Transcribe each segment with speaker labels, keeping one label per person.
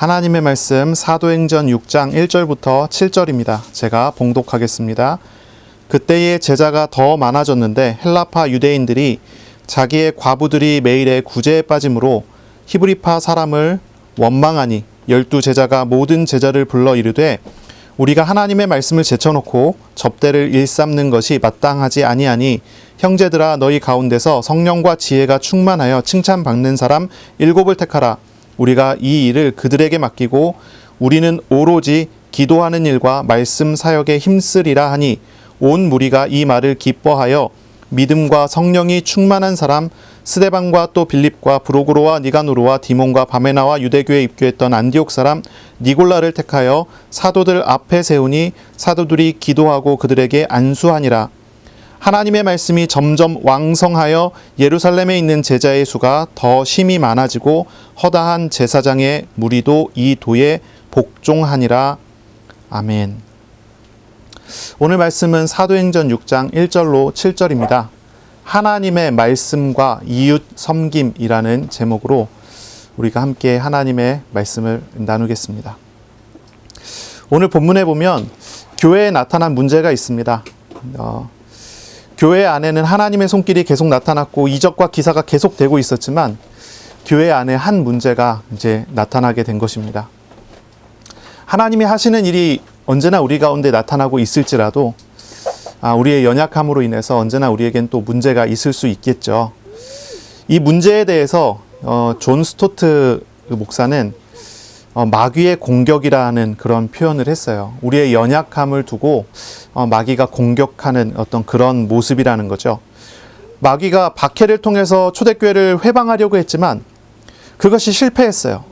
Speaker 1: 하나님의 말씀 사도행전 6장 1절부터 7절입니다. 제가 봉독하겠습니다. 그때의 제자가 더 많아졌는데 헬라파 유대인들이 자기의 과부들이 매일의 구제에 빠짐으로 히브리파 사람을 원망하니 12제자가 모든 제자를 불러 이르되 우리가 하나님의 말씀을 제쳐놓고 접대를 일삼는 것이 마땅하지 아니하니 형제들아 너희 가운데서 성령과 지혜가 충만하여 칭찬받는 사람 7을 택하라. 우리가 이 일을 그들에게 맡기고 우리는 오로지 기도하는 일과 말씀 사역에 힘쓰리라 하니 온 무리가 이 말을 기뻐하여 믿음과 성령이 충만한 사람 스데반과 또 빌립과 브로고로와 니가노르와 디몬과 바메나와 유대교에 입교했던 안디옥 사람 니골라를 택하여 사도들 앞에 세우니 사도들이 기도하고 그들에게 안수하니라. 하나님의 말씀이 점점 왕성하여 예루살렘에 있는 제자의 수가 더 심히 많아지고 허다한 제사장의 무리도 이 도에 복종하니라. 아멘. 오늘 말씀은 사도행전 6장 1절로 7절입니다. 하나님의 말씀과 이웃 섬김이라는 제목으로 우리가 함께 하나님의 말씀을 나누겠습니다. 오늘 본문에 보면 교회에 나타난 문제가 있습니다. 교회 안에는 하나님의 손길이 계속 나타났고 이적과 기사가 계속되고 있었지만 교회 안에 한 문제가 이제 나타나게 된 것입니다. 하나님이 하시는 일이 언제나 우리 가운데 나타나고 있을지라도 우리의 연약함으로 인해서 언제나 우리에겐 또 문제가 있을 수 있겠죠. 이 문제에 대해서 존 스토트 목사는 마귀의 공격이라는 그런 표현을 했어요. 우리의 연약함을 두고 마귀가 공격하는 어떤 그런 모습이라는 거죠. 마귀가 박해를 통해서 초대교회를 회방하려고 했지만 그것이 실패했어요.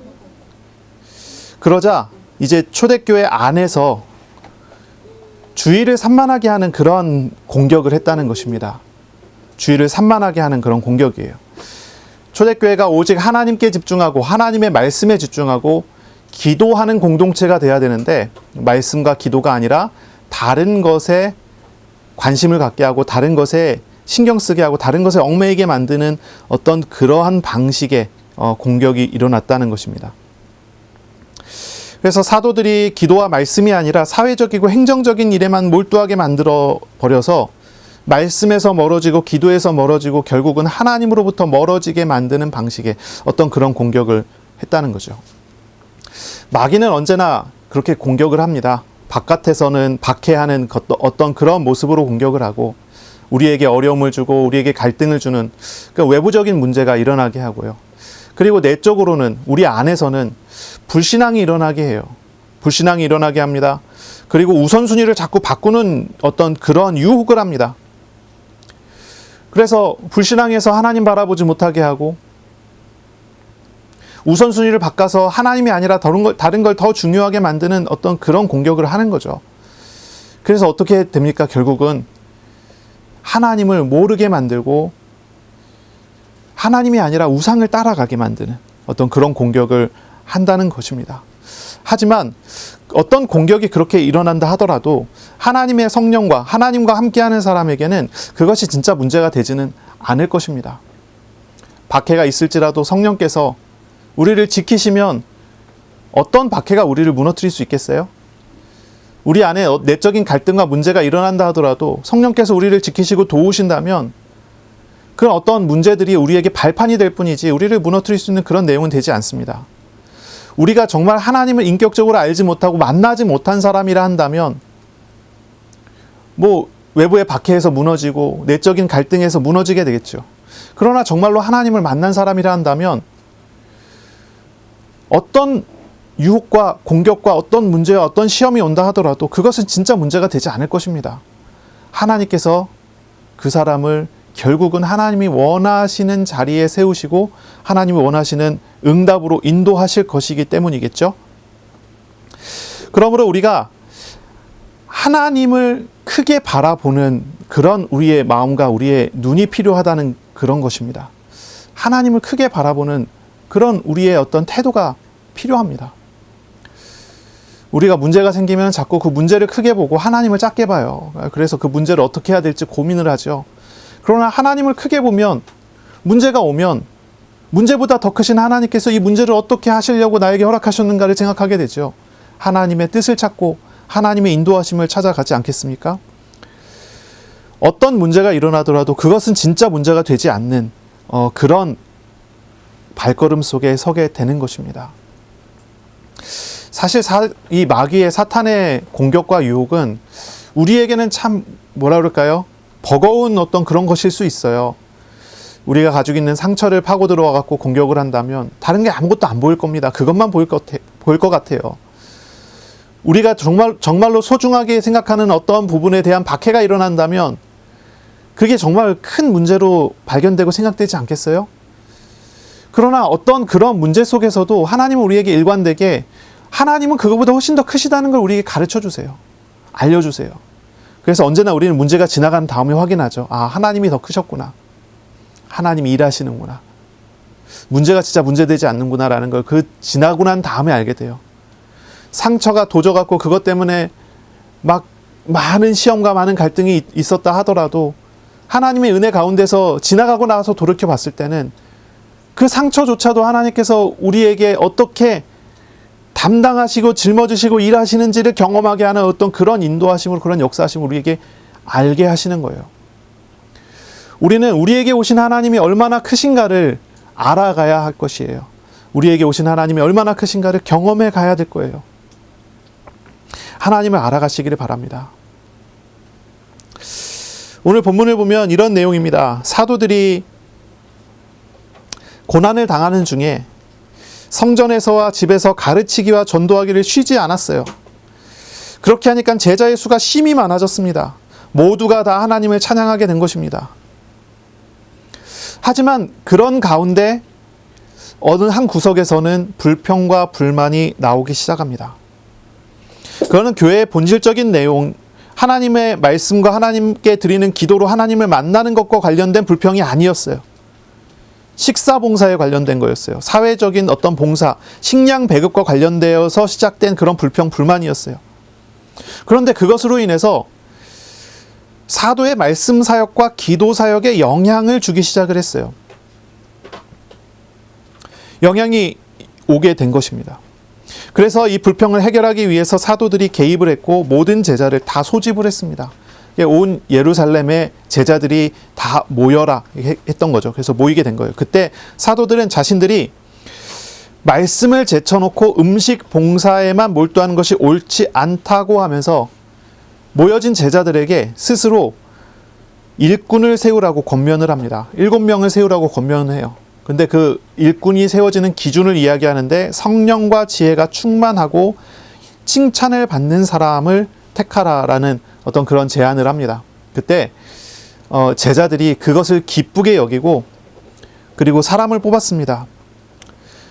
Speaker 1: 그러자 이제 초대교회 안에서 주의를 산만하게 하는 그런 공격을 했다는 것입니다. 주의를 산만하게 하는 그런 공격이에요. 초대교회가 오직 하나님께 집중하고 하나님의 말씀에 집중하고 기도하는 공동체가 돼야 되는데 말씀과 기도가 아니라 다른 것에 관심을 갖게 하고 다른 것에 신경 쓰게 하고 다른 것에 얽매이게 만드는 어떤 그러한 방식의 공격이 일어났다는 것입니다. 그래서 사도들이 기도와 말씀이 아니라 사회적이고 행정적인 일에만 몰두하게 만들어 버려서 말씀에서 멀어지고 기도에서 멀어지고 결국은 하나님으로부터 멀어지게 만드는 방식의 어떤 그런 공격을 했다는 거죠. 마귀는 언제나 그렇게 공격을 합니다. 바깥에서는 박해하는 어떤 그런 모습으로 공격을 하고 우리에게 어려움을 주고 우리에게 갈등을 주는 그러니까 외부적인 문제가 일어나게 하고요. 그리고 내적으로는 우리 안에서는 불신앙이 일어나게 해요. 불신앙이 일어나게 합니다. 그리고 우선순위를 자꾸 바꾸는 어떤 그런 유혹을 합니다. 그래서 불신앙에서 하나님 바라보지 못하게 하고 우선순위를 바꿔서 하나님이 아니라 다른 걸 더 중요하게 만드는 어떤 그런 공격을 하는 거죠. 그래서 어떻게 됩니까? 결국은 하나님을 모르게 만들고 하나님이 아니라 우상을 따라가게 만드는 어떤 그런 공격을 한다는 것입니다. 하지만 어떤 공격이 그렇게 일어난다 하더라도 하나님의 성령과 하나님과 함께하는 사람에게는 그것이 진짜 문제가 되지는 않을 것입니다. 박해가 있을지라도 성령께서 우리를 지키시면 어떤 박해가 우리를 무너뜨릴 수 있겠어요? 우리 안에 내적인 갈등과 문제가 일어난다 하더라도 성령께서 우리를 지키시고 도우신다면 그런 어떤 문제들이 우리에게 발판이 될 뿐이지 우리를 무너뜨릴 수 있는 그런 내용은 되지 않습니다. 우리가 정말 하나님을 인격적으로 알지 못하고 만나지 못한 사람이라 한다면 외부의 박해에서 무너지고 내적인 갈등에서 무너지게 되겠죠. 그러나 정말로 하나님을 만난 사람이라 한다면 어떤 유혹과 공격과 어떤 문제와 어떤 시험이 온다 하더라도 그것은 진짜 문제가 되지 않을 것입니다. 하나님께서 그 사람을 결국은 하나님이 원하시는 자리에 세우시고 하나님이 원하시는 응답으로 인도하실 것이기 때문이겠죠. 그러므로 우리가 하나님을 크게 바라보는 그런 우리의 마음과 우리의 눈이 필요하다는 그런 것입니다. 하나님을 크게 바라보는 그런 우리의 어떤 태도가 필요합니다. 우리가 문제가 생기면 자꾸 그 문제를 크게 보고 하나님을 작게 봐요. 그래서 그 문제를 어떻게 해야 될지 고민을 하죠. 그러나 하나님을 크게 보면 문제가 오면 문제보다 더 크신 하나님께서 이 문제를 어떻게 하시려고 나에게 허락하셨는가를 생각하게 되죠. 하나님의 뜻을 찾고 하나님의 인도하심을 찾아가지 않겠습니까? 어떤 문제가 일어나더라도 그것은 진짜 문제가 되지 않는 그런 발걸음 속에 서게 되는 것입니다. 사실 이 마귀의 사탄의 공격과 유혹은 우리에게는 참 뭐라 그럴까요? 버거운 어떤 그런 것일 수 있어요. 우리가 가지고 있는 상처를 파고 들어와 갖고 공격을 한다면 다른 게 아무것도 안 보일 겁니다. 그것만 보일 것 같아요. 우리가 정말로 소중하게 생각하는 어떤 부분에 대한 박해가 일어난다면 그게 정말 큰 문제로 발견되고 생각되지 않겠어요? 그러나 어떤 그런 문제 속에서도 하나님은 우리에게 일관되게 하나님은 그거보다 훨씬 더 크시다는 걸 우리에게 가르쳐 주세요. 알려주세요. 그래서 언제나 우리는 문제가 지나간 다음에 확인하죠. 아, 하나님이 더 크셨구나. 하나님이 일하시는구나. 문제가 진짜 문제되지 않는구나라는 걸 지나고 난 다음에 알게 돼요. 상처가 도져갖고 그것 때문에 막 많은 시험과 많은 갈등이 있었다 하더라도 하나님의 은혜 가운데서 지나가고 나서 돌이켜 봤을 때는 그 상처조차도 하나님께서 우리에게 어떻게 담당하시고 짊어지시고 일하시는지를 경험하게 하는 어떤 그런 인도하심으로, 그런 역사하심으로 우리에게 알게 하시는 거예요. 우리는 우리에게 오신 하나님이 얼마나 크신가를 알아가야 할 것이에요. 우리에게 오신 하나님이 얼마나 크신가를 경험해 가야 될 거예요. 하나님을 알아가시기를 바랍니다. 오늘 본문을 보면 이런 내용입니다. 사도들이 고난을 당하는 중에 성전에서와 집에서 가르치기와 전도하기를 쉬지 않았어요. 그렇게 하니까 제자의 수가 심히 많아졌습니다. 모두가 다 하나님을 찬양하게 된 것입니다. 하지만 그런 가운데 어느 한 구석에서는 불평과 불만이 나오기 시작합니다. 그거는 교회의 본질적인 내용, 하나님의 말씀과 하나님께 드리는 기도로 하나님을 만나는 것과 관련된 불평이 아니었어요. 식사 봉사에 관련된 거였어요. 사회적인 어떤 봉사, 식량 배급과 관련되어서 시작된 그런 불평, 불만이었어요. 그런데 그것으로 인해서 사도의 말씀 사역과 기도 사역에 영향을 주기 시작을 했어요. 영향이 오게 된 것입니다. 그래서 이 불평을 해결하기 위해서 사도들이 개입을 했고 모든 제자를 다 소집을 했습니다. 온 예루살렘의 제자들이 다 모여라 했던 거죠. 그래서 모이게 된 거예요. 그때 사도들은 자신들이 말씀을 제쳐놓고 음식 봉사에만 몰두하는 것이 옳지 않다고 하면서 모여진 제자들에게 스스로 일꾼을 세우라고 권면을 합니다. 7명을 세우라고 권면을 해요. 근데 그 일꾼이 세워지는 기준을 이야기하는데 성령과 지혜가 충만하고 칭찬을 받는 사람을 택하라라는 어떤 그런 제안을 합니다. 그때 제자들이 그것을 기쁘게 여기고 그리고 사람을 뽑았습니다.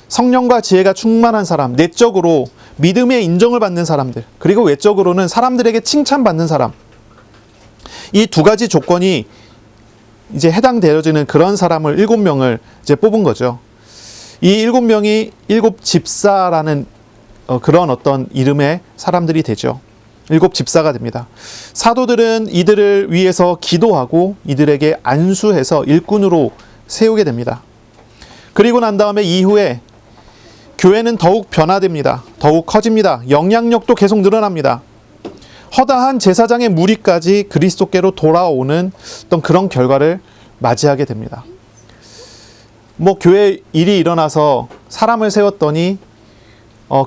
Speaker 1: 성령과 지혜가 충만한 사람, 내적으로 믿음의 인정을 받는 사람들, 그리고 외적으로는 사람들에게 칭찬받는 사람, 이 두 가지 조건이 이제 해당되어지는 그런 사람을 7명을 이제 뽑은 거죠. 이 7명이 7집사라는 그런 어떤 이름의 사람들이 되죠. 7집사가 됩니다. 사도들은 이들을 위해서 기도하고 이들에게 안수해서 일꾼으로 세우게 됩니다. 그리고 난 다음에 이후에 교회는 더욱 변화됩니다. 더욱 커집니다. 영향력도 계속 늘어납니다. 허다한 제사장의 무리까지 그리스도께로 돌아오는 어떤 그런 결과를 맞이하게 됩니다. 교회 일이 일어나서 사람을 세웠더니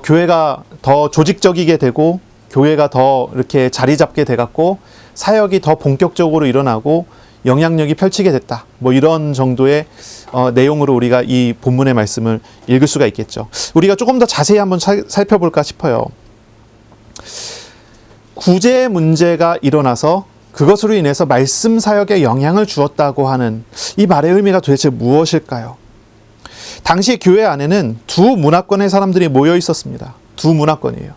Speaker 1: 교회가 더 조직적이게 되고 교회가 더 이렇게 자리 잡게 돼갖고 사역이 더 본격적으로 일어나고 영향력이 펼치게 됐다. 이런 정도의 내용으로 우리가 이 본문의 말씀을 읽을 수가 있겠죠. 우리가 조금 더 자세히 한번 살펴볼까 싶어요. 구제 문제가 일어나서 그것으로 인해서 말씀 사역에 영향을 주었다고 하는 이 말의 의미가 도대체 무엇일까요? 당시 교회 안에는 두 문화권의 사람들이 모여 있었습니다. 두 문화권이에요.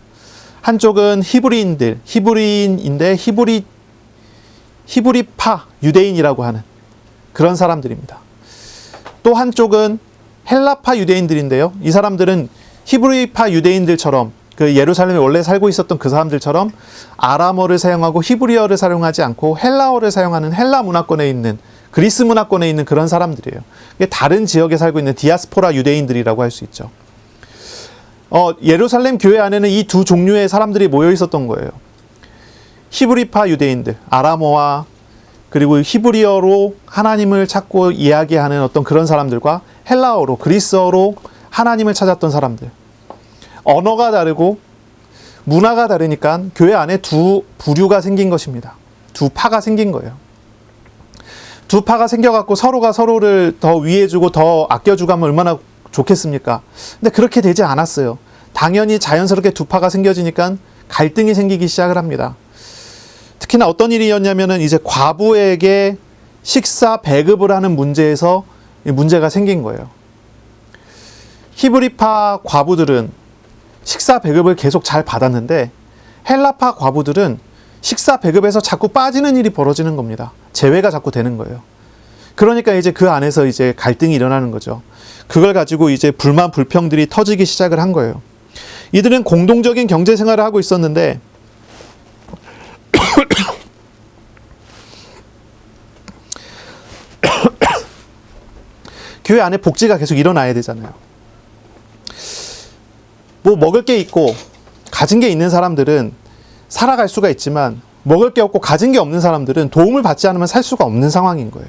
Speaker 1: 한쪽은 히브리인인데 히브리파 유대인이라고 하는 그런 사람들입니다. 또 한쪽은 헬라파 유대인들인데요. 이 사람들은 히브리파 유대인들처럼 그 예루살렘에 원래 살고 있었던 그 사람들처럼 아람어를 사용하고 히브리어를 사용하지 않고 헬라어를 사용하는 헬라 문화권에 있는 그리스 문화권에 있는 그런 사람들이에요. 다른 지역에 살고 있는 디아스포라 유대인들이라고 할 수 있죠. 예루살렘 교회 안에는 이 두 종류의 사람들이 모여 있었던 거예요. 히브리파 유대인들, 아람어와 그리고 히브리어로 하나님을 찾고 이야기하는 어떤 그런 사람들과 헬라어로, 그리스어로 하나님을 찾았던 사람들. 언어가 다르고 문화가 다르니까 교회 안에 두 부류가 생긴 것입니다. 두 파가 생긴 거예요. 두 파가 생겨갖고 서로가 서로를 더 위해주고 더 아껴주고 하면 얼마나 좋겠습니까? 근데 그렇게 되지 않았어요. 당연히 자연스럽게 두 파가 생겨지니까 갈등이 생기기 시작을 합니다. 특히나 어떤 일이었냐면은 이제 과부에게 식사 배급을 하는 문제에서 문제가 생긴 거예요. 히브리파 과부들은 식사 배급을 계속 잘 받았는데 헬라파 과부들은 식사 배급에서 자꾸 빠지는 일이 벌어지는 겁니다. 제외가 자꾸 되는 거예요. 그러니까 이제 그 안에서 이제 갈등이 일어나는 거죠. 그걸 가지고 이제 불만 불평들이 터지기 시작을 한 거예요. 이들은 공동적인 경제 생활을 하고 있었는데 교회 안에 복지가 계속 일어나야 되잖아요. 뭐 먹을 게 있고 가진 게 있는 사람들은 살아갈 수가 있지만 먹을 게 없고 가진 게 없는 사람들은 도움을 받지 않으면 살 수가 없는 상황인 거예요.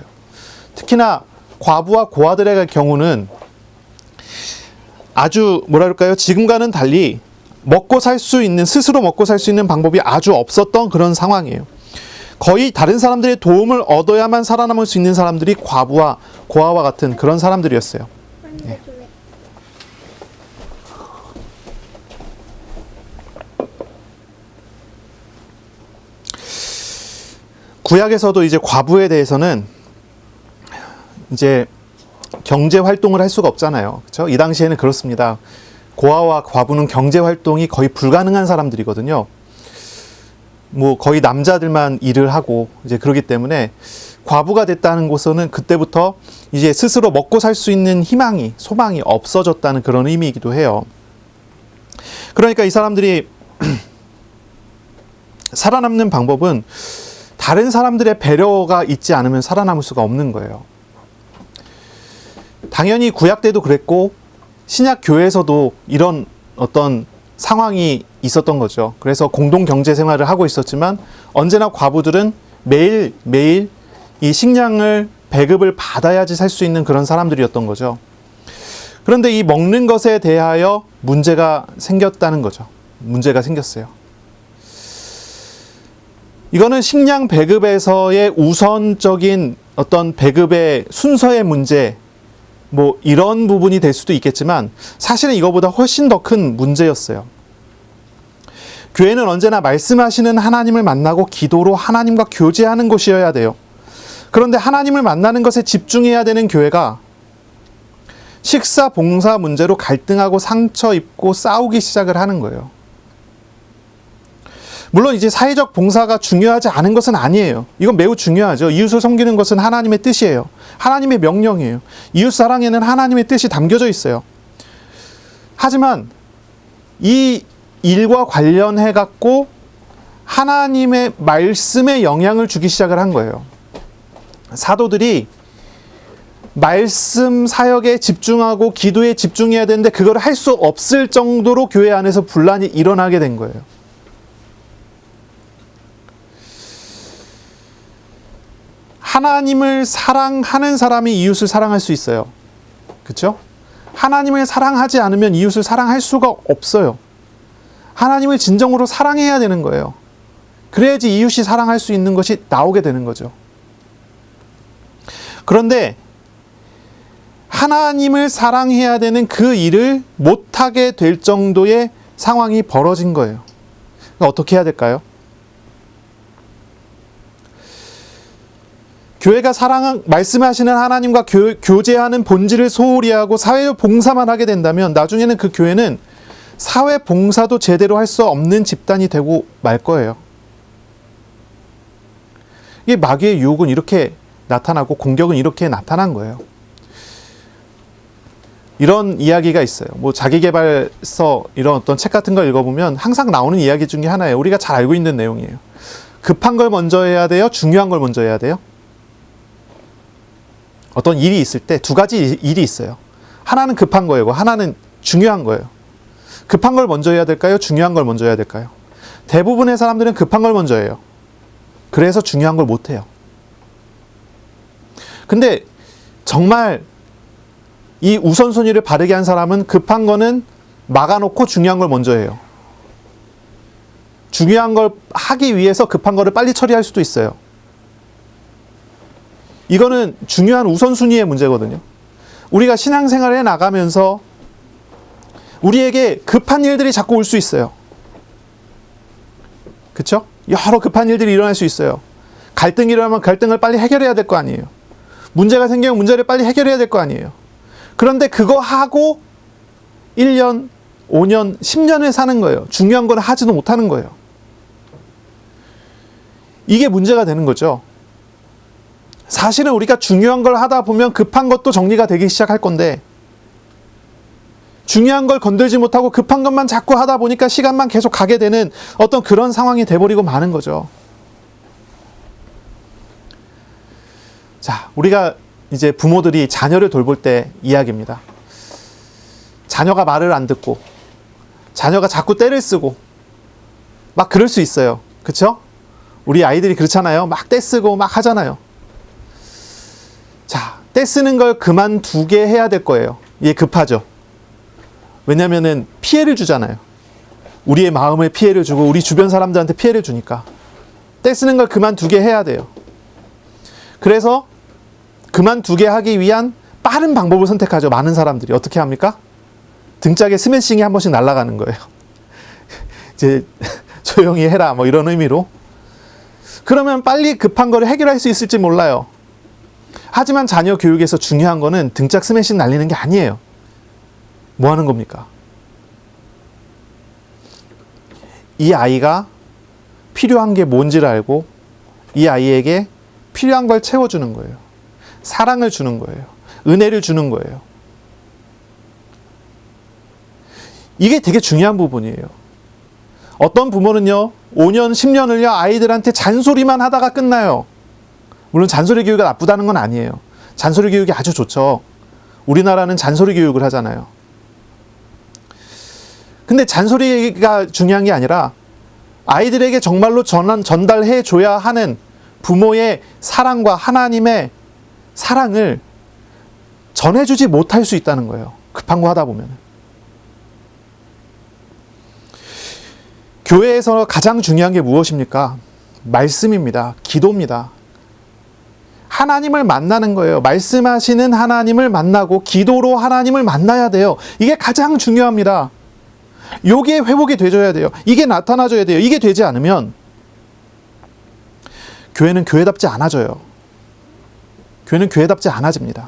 Speaker 1: 특히나 과부와 고아들의 경우는 아주 뭐랄까요? 지금과는 달리 먹고 살 수 있는, 스스로 먹고 살 수 있는 방법이 아주 없었던 그런 상황이에요. 거의 다른 사람들의 도움을 얻어야만 살아남을 수 있는 사람들이 과부와 고아와 같은 그런 사람들이었어요. 네. 구약에서도 이제 과부에 대해서는 이제 경제 활동을 할 수가 없잖아요. 그렇죠? 이 당시에는 그렇습니다. 고아와 과부는 경제 활동이 거의 불가능한 사람들이거든요. 뭐 거의 남자들만 일을 하고 이제 그러기 때문에 과부가 됐다는 곳에서는 그때부터 이제 스스로 먹고 살 수 있는 희망이, 소망이 없어졌다는 그런 의미이기도 해요. 그러니까 이 사람들이 살아남는 방법은 다른 사람들의 배려가 있지 않으면 살아남을 수가 없는 거예요. 당연히 구약 때도 그랬고 신약 교회에서도 이런 어떤 상황이 있었던 거죠. 그래서 공동 경제 생활을 하고 있었지만 언제나 과부들은 매일 이 식량을 배급을 받아야지 살 수 있는 그런 사람들이었던 거죠. 그런데 이 먹는 것에 대하여 문제가 생겼다는 거죠. 문제가 생겼어요. 이거는 식량 배급에서의 우선적인 어떤 배급의 순서의 문제, 뭐 이런 부분이 될 수도 있겠지만 사실은 이거보다 훨씬 더 큰 문제였어요. 교회는 언제나 말씀하시는 하나님을 만나고 기도로 하나님과 교제하는 곳이어야 돼요. 그런데 하나님을 만나는 것에 집중해야 되는 교회가 식사 봉사 문제로 갈등하고 상처 입고 싸우기 시작을 하는 거예요. 물론 이제 사회적 봉사가 중요하지 않은 것은 아니에요. 이건 매우 중요하죠. 이웃을 섬기는 것은 하나님의 뜻이에요. 하나님의 명령이에요. 이웃 사랑에는 하나님의 뜻이 담겨져 있어요. 하지만 이 일과 관련해 갖고 하나님의 말씀에 영향을 주기 시작을 한 거예요. 사도들이 말씀 사역에 집중하고 기도에 집중해야 되는데 그걸 할 수 없을 정도로 교회 안에서 분란이 일어나게 된 거예요. 하나님을 사랑하는 사람이 이웃을 사랑할 수 있어요. 그렇죠? 하나님을 사랑하지 않으면 이웃을 사랑할 수가 없어요. 하나님을 진정으로 사랑해야 되는 거예요. 그래야지 이웃이 사랑할 수 있는 것이 나오게 되는 거죠. 그런데 하나님을 사랑해야 되는 그 일을 못하게 될 정도의 상황이 벌어진 거예요. 그러니까 어떻게 해야 될까요? 교회가 말씀하시는 하나님과 교제하는 본질을 소홀히 하고 사회 봉사만 하게 된다면 나중에는 그 교회는 사회 봉사도 제대로 할 수 없는 집단이 되고 말 거예요. 이게 마귀의 유혹은 이렇게 나타나고 공격은 이렇게 나타난 거예요. 이런 이야기가 있어요. 뭐 자기계발서 이런 어떤 책 같은 걸 읽어보면 항상 나오는 이야기 중에 하나예요. 우리가 잘 알고 있는 내용이에요. 급한 걸 먼저 해야 돼요? 중요한 걸 먼저 해야 돼요? 어떤 일이 있을 때 두 가지 일이 있어요. 하나는 급한 거예요. 하나는 중요한 거예요. 급한 걸 먼저 해야 될까요? 중요한 걸 먼저 해야 될까요? 대부분의 사람들은 급한 걸 먼저 해요. 그래서 중요한 걸 못 해요. 근데 정말 이 우선순위를 바르게 한 사람은 급한 거는 막아놓고 중요한 걸 먼저 해요. 중요한 걸 하기 위해서 급한 거를 빨리 처리할 수도 있어요. 이거는 중요한 우선순위의 문제거든요. 우리가 신앙생활에 나가면서 우리에게 급한 일들이 자꾸 올 수 있어요. 그렇죠? 여러 급한 일들이 일어날 수 있어요. 갈등이 일어나면 갈등을 빨리 해결해야 될 거 아니에요. 문제가 생기면 문제를 빨리 해결해야 될 거 아니에요. 그런데 그거 하고 1년, 5년, 10년을 사는 거예요. 중요한 걸 하지도 못하는 거예요. 이게 문제가 되는 거죠. 사실은 우리가 중요한 걸 하다 보면 급한 것도 정리가 되기 시작할 건데, 중요한 걸 건들지 못하고 급한 것만 자꾸 하다 보니까 시간만 계속 가게 되는 어떤 그런 상황이 돼버리고 마는 거죠. 자, 우리가 이제 부모들이 자녀를 돌볼 때 이야기입니다. 자녀가 말을 안 듣고 자녀가 자꾸 떼를 쓰고 막 그럴 수 있어요. 그렇죠? 우리 아이들이 그렇잖아요. 막 떼쓰고 막 하잖아요. 자, 떼쓰는 걸 그만두게 해야 될 거예요. 이게 급하죠. 왜냐면은 피해를 주잖아요. 우리의 마음에 피해를 주고 우리 주변 사람들한테 피해를 주니까 떼쓰는 걸 그만두게 해야 돼요. 그래서 그만두게 하기 위한 빠른 방법을 선택하죠. 많은 사람들이 어떻게 합니까? 등짝에 스매싱이 한 번씩 날아가는 거예요. 이제 조용히 해라 뭐 이런 의미로. 그러면 빨리 급한 거를 해결할 수 있을지 몰라요. 하지만 자녀 교육에서 중요한 거는 등짝 스매싱 날리는 게 아니에요. 뭐 하는 겁니까? 이 아이가 필요한 게 뭔지를 알고 이 아이에게 필요한 걸 채워주는 거예요. 사랑을 주는 거예요. 은혜를 주는 거예요. 이게 되게 중요한 부분이에요. 어떤 부모는요, 5년, 10년을요, 아이들한테 잔소리만 하다가 끝나요. 물론 잔소리 교육이 나쁘다는 건 아니에요. 잔소리 교육이 아주 좋죠. 우리나라는 잔소리 교육을 하잖아요. 근데 잔소리가 중요한 게 아니라 아이들에게 정말로 전달해 줘야 하는 부모의 사랑과 하나님의 사랑을 전해주지 못할 수 있다는 거예요. 급한 거 하다 보면. 교회에서 가장 중요한 게 무엇입니까? 말씀입니다. 기도입니다. 하나님을 만나는 거예요. 말씀하시는 하나님을 만나고 기도로 하나님을 만나야 돼요. 이게 가장 중요합니다. 여기에 회복이 되줘야 돼요. 이게 나타나줘야 돼요. 이게 되지 않으면 교회는 교회답지 않아져요. 교회는 교회답지 않아집니다.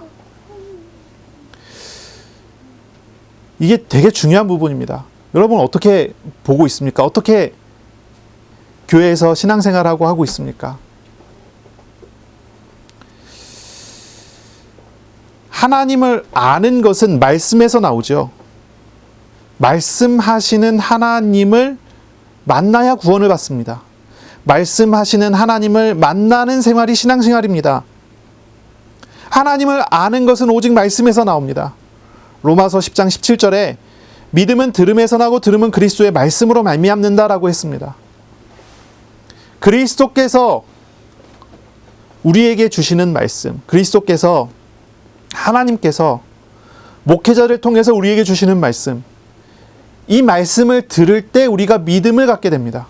Speaker 1: 이게 되게 중요한 부분입니다. 여러분 어떻게 보고 있습니까? 어떻게 교회에서 신앙생활하고 하고 있습니까? 하나님을 아는 것은 말씀에서 나오죠. 말씀하시는 하나님을 만나야 구원을 받습니다. 말씀하시는 하나님을 만나는 생활이 신앙생활입니다. 하나님을 아는 것은 오직 말씀에서 나옵니다. 로마서 10장 17절에 믿음은 들음에서 나고 들음은 그리스도의 말씀으로 말미암는다라고 했습니다. 그리스도께서 우리에게 주시는 말씀, 그리스도께서 하나님께서 목회자를 통해서 우리에게 주시는 말씀, 이 말씀을 들을 때 우리가 믿음을 갖게 됩니다.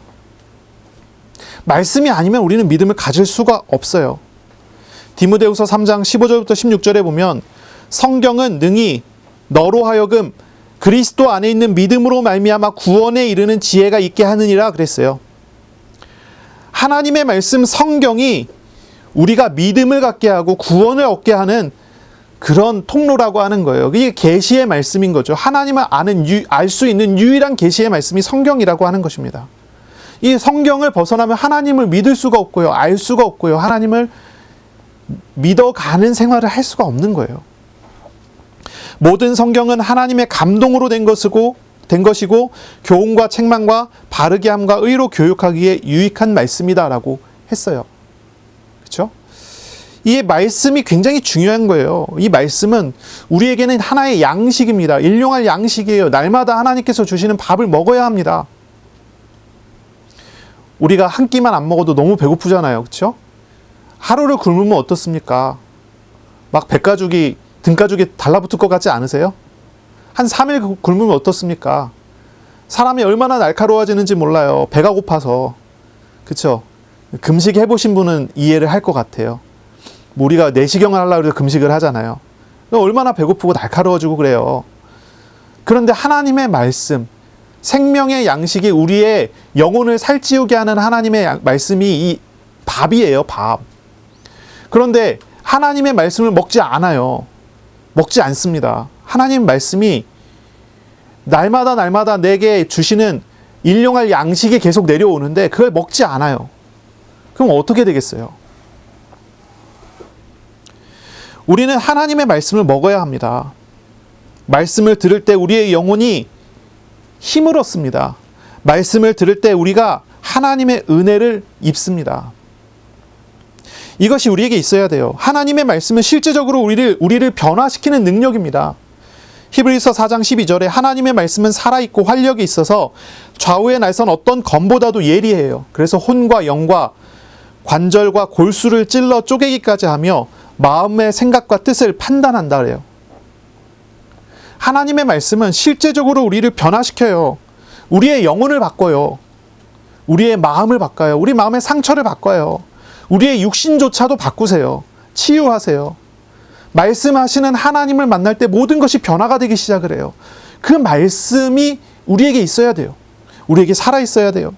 Speaker 1: 말씀이 아니면 우리는 믿음을 가질 수가 없어요. 디모데후서 3장 15절부터 16절에 보면 성경은 능히 너로 하여금 그리스도 안에 있는 믿음으로 말미암아 구원에 이르는 지혜가 있게 하느니라 그랬어요. 하나님의 말씀 성경이 우리가 믿음을 갖게 하고 구원을 얻게 하는 그런 통로라고 하는 거예요. 이게 계시의 말씀인 거죠. 하나님을 알 수 있는 유일한 계시의 말씀이 성경이라고 하는 것입니다. 이 성경을 벗어나면 하나님을 믿을 수가 없고요. 알 수가 없고요. 하나님을 믿어가는 생활을 할 수가 없는 거예요. 모든 성경은 하나님의 감동으로 된 것이고 교훈과 책망과 바르게 함과 의로 교육하기에 유익한 말씀이다라고 했어요. 그렇죠? 이 말씀이 굉장히 중요한 거예요. 이 말씀은 우리에게는 하나의 양식입니다. 일용할 양식이에요. 날마다 하나님께서 주시는 밥을 먹어야 합니다. 우리가 한 끼만 안 먹어도 너무 배고프잖아요. 그렇죠? 하루를 굶으면 어떻습니까? 막 배가죽이 등가죽이 달라붙을 것 같지 않으세요? 한 3일 굶으면 어떻습니까? 사람이 얼마나 날카로워지는지 몰라요. 배가 고파서. 그렇죠? 금식 해보신 분은 이해를 할 것 같아요. 뭐 우리가 내시경을 하려고 해서 금식을 하잖아요. 얼마나 배고프고 날카로워지고 그래요. 그런데 하나님의 말씀, 생명의 양식이 우리의 영혼을 살찌우게 하는 하나님의 말씀이 이 밥이에요. 밥. 그런데 하나님의 말씀을 먹지 않아요. 먹지 않습니다. 하나님 말씀이 날마다 내게 주시는 일용할 양식이 계속 내려오는데 그걸 먹지 않아요. 그럼 어떻게 되겠어요? 우리는 하나님의 말씀을 먹어야 합니다. 말씀을 들을 때 우리의 영혼이 힘을 얻습니다. 말씀을 들을 때 우리가 하나님의 은혜를 입습니다. 이것이 우리에게 있어야 돼요. 하나님의 말씀은 실제적으로 우리를 변화시키는 능력입니다. 히브리서 4장 12절에 하나님의 말씀은 살아있고 활력이 있어서 좌우의 날선 어떤 검보다도 예리해요. 그래서 혼과 영과 관절과 골수를 찔러 쪼개기까지 하며 마음의 생각과 뜻을 판단한다 그래요. 하나님의 말씀은 실제적으로 우리를 변화시켜요. 우리의 영혼을 바꿔요. 우리의 마음을 바꿔요. 우리 마음의 상처를 바꿔요. 우리의 육신조차도 바꾸세요. 치유하세요. 말씀하시는 하나님을 만날 때 모든 것이 변화가 되기 시작을 해요. 그 말씀이 우리에게 있어야 돼요. 우리에게 살아있어야 돼요.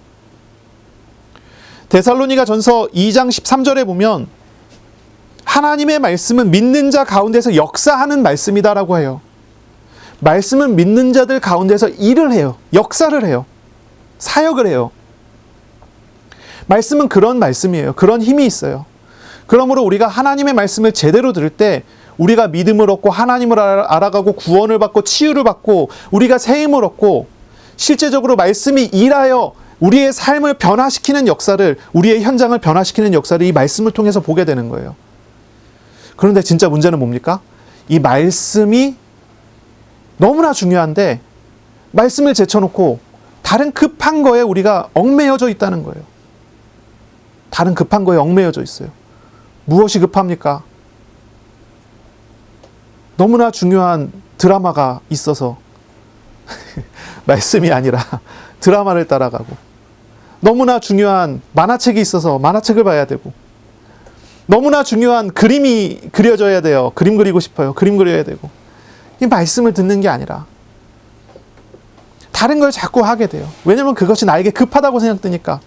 Speaker 1: 데살로니가 전서 2장 13절에 보면 하나님의 말씀은 믿는 자 가운데서 역사하는 말씀이다라고 해요. 말씀은 믿는 자들 가운데서 일을 해요. 역사를 해요. 사역을 해요. 말씀은 그런 말씀이에요. 그런 힘이 있어요. 그러므로 우리가 하나님의 말씀을 제대로 들을 때 우리가 믿음을 얻고 하나님을 알아가고 구원을 받고 치유를 받고 우리가 새 힘을 얻고 실제적으로 말씀이 일하여 우리의 삶을 변화시키는 역사를, 우리의 현장을 변화시키는 역사를 이 말씀을 통해서 보게 되는 거예요. 그런데 진짜 문제는 뭡니까? 이 말씀이 너무나 중요한데 말씀을 제쳐놓고 다른 급한 거에 우리가 얽매여져 있다는 거예요. 다른 급한 거에 얽매여져 있어요. 무엇이 급합니까? 너무나 중요한 드라마가 있어서 말씀이 아니라 드라마를 따라가고, 너무나 중요한 만화책이 있어서 만화책을 봐야 되고, 너무나 중요한 그림이 그려져야 돼요. 그림 그리고 싶어요. 그림 그려야 되고. 이 말씀을 듣는 게 아니라 다른 걸 자꾸 하게 돼요. 왜냐면 그것이 나에게 급하다고 생각되니까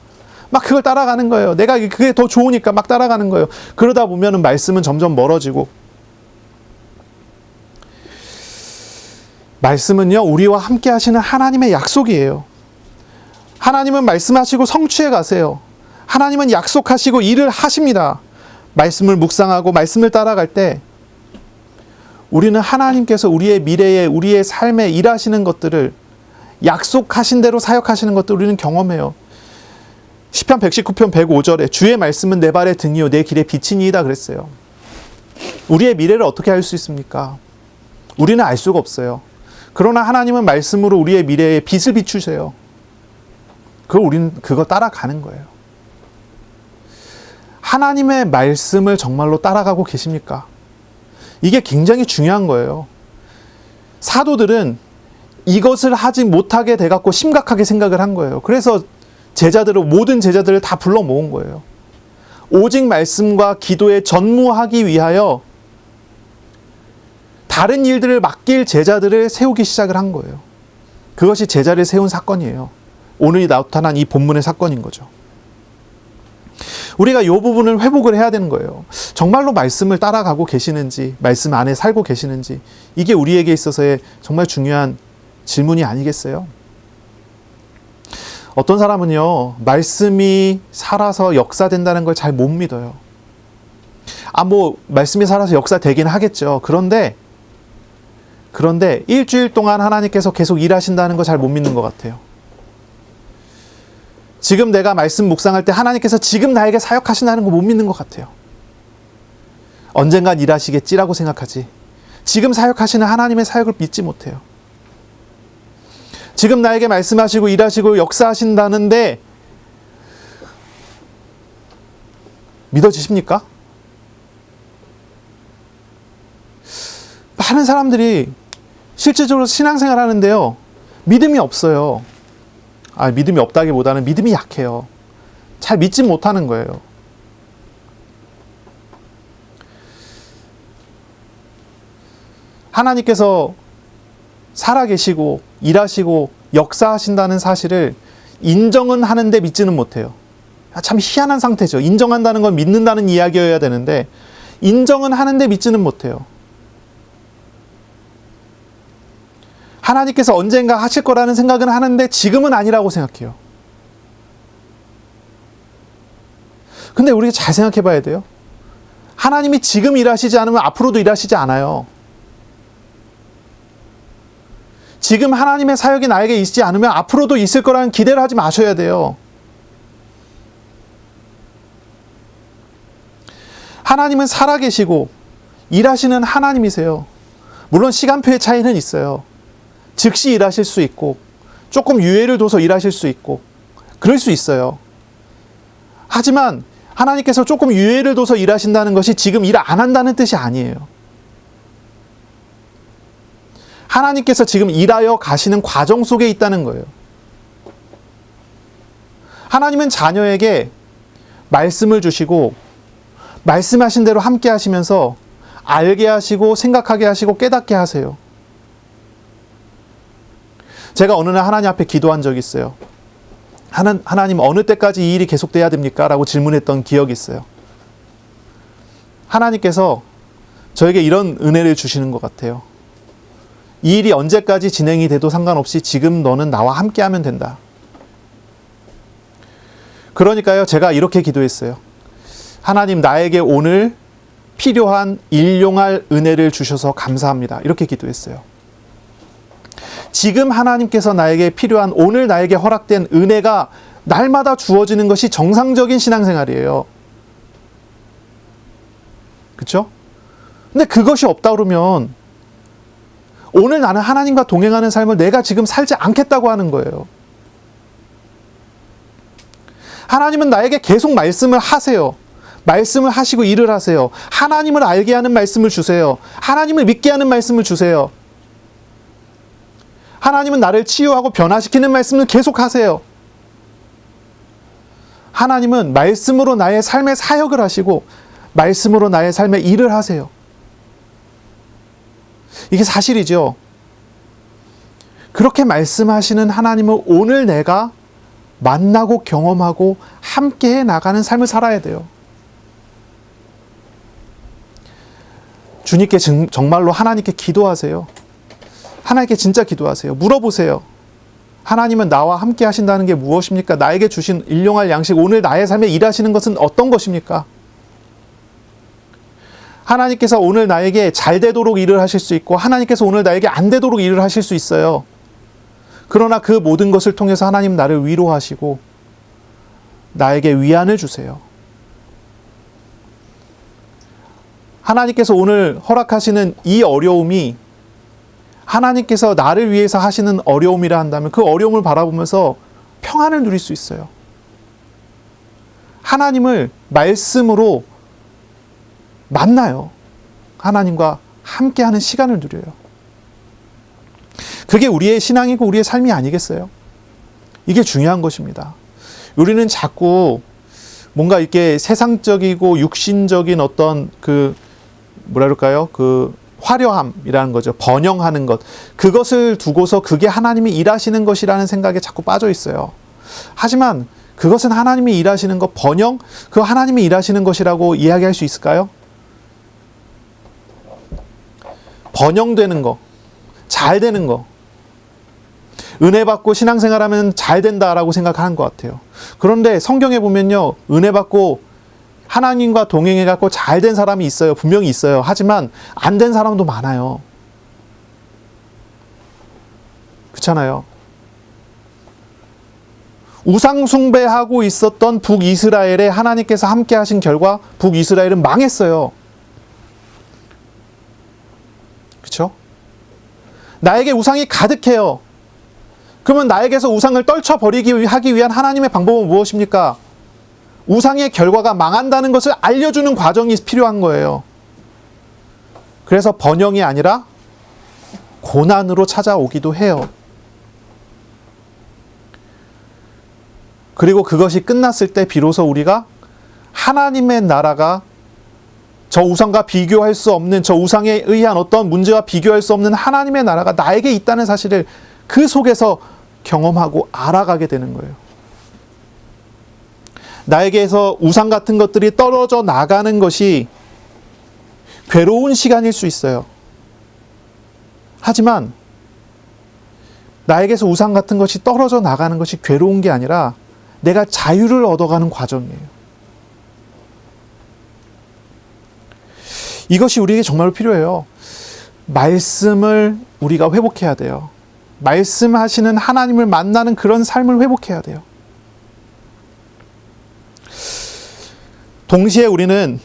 Speaker 1: 막 그걸 따라가는 거예요. 내가 그게 더 좋으니까 막 따라가는 거예요. 그러다 보면은 말씀은 점점 멀어지고, 말씀은요, 우리와 함께 하시는 하나님의 약속이에요. 하나님은 말씀하시고 성취해 가세요. 하나님은 약속하시고 일을 하십니다. 말씀을 묵상하고 말씀을 따라갈 때 우리는 하나님께서 우리의 미래에, 우리의 삶에 일하시는 것들을, 약속하신 대로 사역하시는 것들을 우리는 경험해요. 시편 119편 105절에 주의 말씀은 내 발의 등이요 내 길의 빛이니이다 그랬어요. 우리의 미래를 어떻게 알 수 있습니까? 우리는 알 수가 없어요. 그러나 하나님은 말씀으로 우리의 미래에 빛을 비추세요. 우리는 그거 따라가는 거예요. 하나님의 말씀을 정말로 따라가고 계십니까? 이게 굉장히 중요한 거예요. 사도들은 이것을 하지 못하게 돼갖고 심각하게 생각을 한 거예요. 그래서 모든 제자들을 다 불러 모은 거예요. 오직 말씀과 기도에 전무하기 위하여 다른 일들을 맡길 제자들을 세우기 시작을 한 거예요. 그것이 제자를 세운 사건이에요. 오늘 나타난 이 본문의 사건인 거죠. 우리가 이 부분을 회복을 해야 되는 거예요. 정말로 말씀을 따라가고 계시는지, 말씀 안에 살고 계시는지, 이게 우리에게 있어서의 정말 중요한 질문이 아니겠어요? 어떤 사람은요, 말씀이 살아서 역사된다는 걸 잘 못 믿어요. 말씀이 살아서 역사되긴 하겠죠. 그런데 일주일 동안 하나님께서 계속 일하신다는 거 잘 못 믿는 것 같아요. 지금 내가 말씀 묵상할 때 하나님께서 지금 나에게 사역하신다는 거 못 믿는 것 같아요. 언젠간 일하시겠지라고 생각하지, 지금 사역하시는 하나님의 사역을 믿지 못해요. 지금 나에게 말씀하시고 일하시고 역사하신다는데 믿어지십니까? 많은 사람들이 실질적으로 신앙생활 하는데요, 믿음이 없어요. 믿음이 없다기보다는 믿음이 약해요. 잘 믿지 못하는 거예요. 하나님께서 살아계시고 일하시고 역사하신다는 사실을 인정은 하는데 믿지는 못해요. 참 희한한 상태죠. 인정한다는 건 믿는다는 이야기여야 되는데 인정은 하는데 믿지는 못해요. 하나님께서 언젠가 하실 거라는 생각은 하는데 지금은 아니라고 생각해요. 근데 우리가 잘 생각해 봐야 돼요. 하나님이 지금 일하시지 않으면 앞으로도 일하시지 않아요. 지금 하나님의 사역이 나에게 있지 않으면 앞으로도 있을 거라는 기대를 하지 마셔야 돼요. 하나님은 살아계시고 일하시는 하나님이세요. 물론 시간표의 차이는 있어요. 즉시 일하실 수 있고 조금 유예를 둬서 일하실 수 있고 그럴 수 있어요. 하지만 하나님께서 조금 유예를 둬서 일하신다는 것이 지금 일 안 한다는 뜻이 아니에요. 하나님께서 지금 일하여 가시는 과정 속에 있다는 거예요. 하나님은 자녀에게 말씀을 주시고 말씀하신 대로 함께 하시면서 알게 하시고 생각하게 하시고 깨닫게 하세요. 제가 어느 날 하나님 앞에 기도한 적이 있어요. 하나님 어느 때까지 이 일이 계속돼야 됩니까? 라고 질문했던 기억이 있어요. 하나님께서 저에게 이런 은혜를 주시는 것 같아요. 이 일이 언제까지 진행이 돼도 상관없이 지금 너는 나와 함께 하면 된다. 그러니까요, 제가 이렇게 기도했어요. 하나님, 나에게 오늘 필요한 일용할 은혜를 주셔서 감사합니다. 이렇게 기도했어요. 지금 하나님께서 나에게 필요한, 오늘 나에게 허락된 은혜가 날마다 주어지는 것이 정상적인 신앙생활이에요. 그렇죠? 근데 그것이 없다 그러면 오늘 나는 하나님과 동행하는 삶을 내가 지금 살지 않겠다고 하는 거예요. 하나님은 나에게 계속 말씀을 하세요. 말씀을 하시고 일을 하세요. 하나님을 알게 하는 말씀을 주세요. 하나님을 믿게 하는 말씀을 주세요. 하나님은 나를 치유하고 변화시키는 말씀을 계속 하세요. 하나님은 말씀으로 나의 삶의 사역을 하시고 말씀으로 나의 삶의 일을 하세요. 이게 사실이죠. 그렇게 말씀하시는 하나님을 오늘 내가 만나고 경험하고 함께해 나가는 삶을 살아야 돼요. 주님께 정말로 하나님께 기도하세요. 하나님께 진짜 기도하세요. 물어보세요. 하나님은 나와 함께 하신다는 게 무엇입니까? 나에게 주신 일용할 양식, 오늘 나의 삶에 일하시는 것은 어떤 것입니까? 하나님께서 오늘 나에게 잘 되도록 일을 하실 수 있고 하나님께서 오늘 나에게 안 되도록 일을 하실 수 있어요. 그러나 그 모든 것을 통해서 하나님 나를 위로하시고 나에게 위안을 주세요. 하나님께서 오늘 허락하시는 이 어려움이 하나님께서 나를 위해서 하시는 어려움이라 한다면 그 어려움을 바라보면서 평안을 누릴 수 있어요. 하나님을 말씀으로 만나요. 하나님과 함께하는 시간을 누려요. 그게 우리의 신앙이고 우리의 삶이 아니겠어요? 이게 중요한 것입니다. 우리는 자꾸 뭔가 이렇게 세상적이고 육신적인 어떤 화려함이라는 거죠. 번영하는 것. 그것을 두고서 그게 하나님이 일하시는 것이라는 생각에 자꾸 빠져 있어요. 하지만 그것은 하나님이 일하시는 것, 번영, 그거 하나님이 일하시는 것이라고 이야기할 수 있을까요? 번영되는 거, 잘 되는 거, 은혜 받고 신앙생활하면 잘 된다라고 생각하는 것 같아요. 그런데 성경에 보면요, 은혜 받고 하나님과 동행해갖고 잘 된 사람이 있어요. 분명히 있어요. 하지만 안 된 사람도 많아요. 그렇잖아요. 우상 숭배하고 있었던 북이스라엘에 하나님께서 함께 하신 결과 북이스라엘은 망했어요. 나에게 우상이 가득해요. 그러면 나에게서 우상을 떨쳐버리기 위한 하나님의 방법은 무엇입니까? 우상의 결과가 망한다는 것을 알려주는 과정이 필요한 거예요. 그래서 번영이 아니라 고난으로 찾아오기도 해요. 그리고 그것이 끝났을 때 비로소 우리가 하나님의 나라가 저 우상과 비교할 수 없는, 저 우상에 의한 어떤 문제와 비교할 수 없는 하나님의 나라가 나에게 있다는 사실을 그 속에서 경험하고 알아가게 되는 거예요. 나에게서 우상 같은 것들이 떨어져 나가는 것이 괴로운 시간일 수 있어요. 하지만 나에게서 우상 같은 것이 떨어져 나가는 것이 괴로운 게 아니라 내가 자유를 얻어가는 과정이에요. 이것이 우리에게 정말로 필요해요. 말씀을 우리가 회복해야 돼요. 말씀하시는 하나님을 만나는 그런 삶을 회복해야 돼요. 동시에 우리는